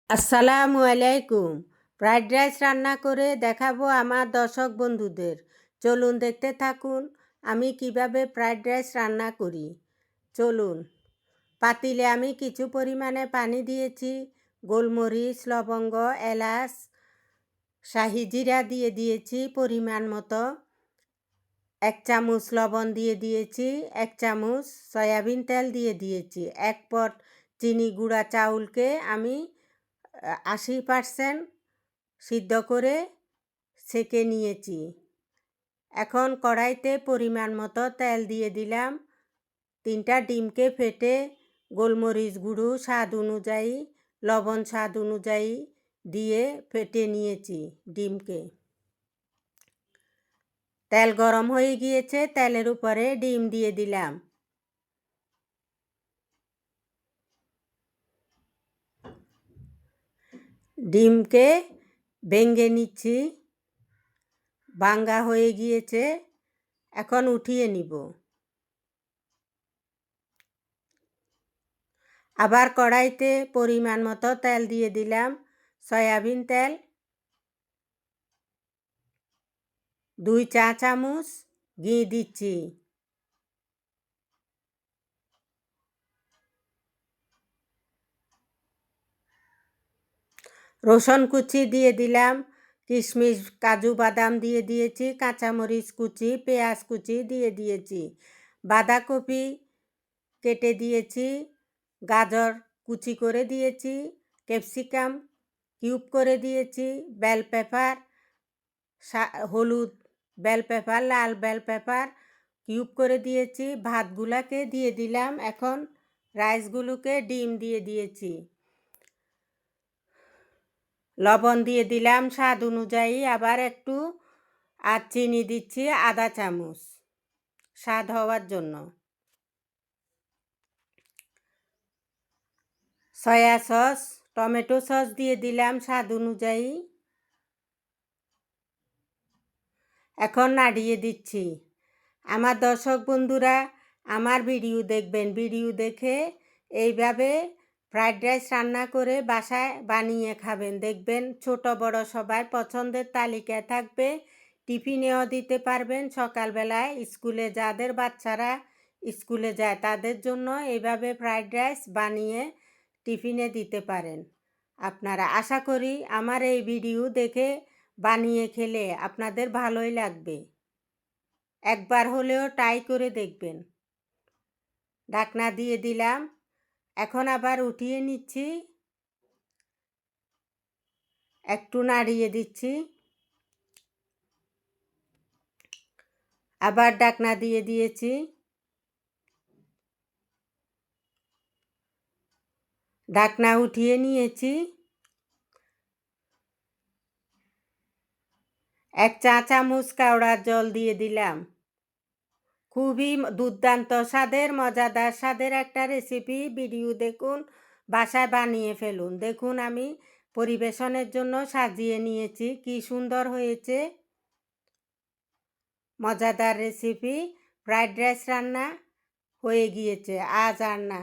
আসসালামু আলাইকুম। Fried rice রান্না করে দেখাবো আমার দর্শক বন্ধুদের। চলুন দেখতে থাকুন আমি কিভাবে ফ্রাইড রাইস রান্না করি। চলুন, পাতিলে আমি কিছু পরিমাণে পানি দিয়েছি, গোলমরিচ, লবঙ্গ, এলাচ, শাহি জিরা দিয়ে দিয়েছি পরিমাণ মতো, 1 চামচ লবণ দিয়ে দিয়েছি, 1 চামচ সয়াবিন তেল দিয়ে দিয়েছি, 1 পট চিনি গুঁড়া চাউলকে আমি 80% সিদ্ধ করে ছেঁকে নিয়েছি। এখন কড়াইতে পরিমাণ মতো তেল দিয়ে দিলাম, 3টা ডিমকে ফেটে গোলমরিচ গুঁড়ো স্বাদ অনুযায়ী, লবণ স্বাদ অনুযায়ী দিয়ে ফেটে নিয়েছি ডিমকে। তেল গরম হয়ে গিয়েছে, তেলের উপরে ডিম দিয়ে দিলাম। ডিমকে ভেঙে নিচ্ছি, ভাঙা হয়ে গিয়েছে, এখন উঠিয়ে নিব। আবার কড়াইতে পরিমাণ মতো তেল দিয়ে দিলাম, সয়াবিন তেল 2 চা চামচ, ঘি দিচ্ছি, রসুন কুচি দিয়ে দিলাম, কিশমিশ কাজু বাদাম দিয়ে দিয়েছি, কাঁচামরিচ কুচি, পেঁয়াজ কুচি দিয়ে দিয়েছি, বাঁধাকপি কেটে দিয়েছি, গাজর কুচি করে দিয়েছি, ক্যাপসিকাম কিউব করে দিয়েছি, বেল পেপার, হলুদ বেল পেপার, লাল বেল পেপার কিউব করে দিয়েছি। ভাতগুলাকে দিয়ে দিলাম, এখন রাইসগুলোকে ডিম দিয়ে দিয়েছি, লবণ দিয়ে দিলাম স্বাদ অনুযায়ী, আবার একটু আর চিনি দিচ্ছি আধা চামচ স্বাদ হওয়ার জন্য, সয়া সস, টমেটো সস দিয়ে দিলাম স্বাদ অনুযায়ী। এখন নাড়িয়ে দিচ্ছি। আমার দর্শক বন্ধুরা আমার ভিডিও দেখবেন, ভিডিও দেখে এইভাবে ফ্রাইড রাইস রান্না করে বাসায় বানিয়ে খাবেন, দেখবেন ছোট বড় সবার পছন্দের তালিকায় থাকবে, টিফিনেও দিতে পারবেন। সকালবেলায় স্কুলে যাদের বাচ্চারা স্কুলে যায় তাদের জন্য এইভাবে ফ্রাইড রাইস বানিয়ে টিফিনে দিতে পারেন আপনারা। আশা করি আমার এই ভিডিও দেখে বানিয়ে খেলে আপনাদের ভালোই লাগবে, একবার হলেও ট্রাই করে দেখবেন। ঢাকনা দিয়ে দিলাম, এখন আবার উঠিয়ে নিচ্ছি, একটু নাড়িয়ে দিচ্ছি, আবার ঢাকনা দিয়ে দিয়েছি, ঢাকনা উঠিয়ে নিয়েছি, 1 চা চামচ কেওড়ার জল দিয়ে দিলাম। খুবই দুর্দান্ত স্বাদের, মজাদার স্বাদের একটা রেসিপি, ভিডিও দেখুন, বাসায় বানিয়ে ফেলুন। দেখুন আমি পরিবেশনের জন্য সাজিয়ে নিয়েছি, কি সুন্দর হয়েছে। মজাদার রেসিপি ফ্রাইড রাইস রান্না হয়ে গিয়েছে, আজ আর না।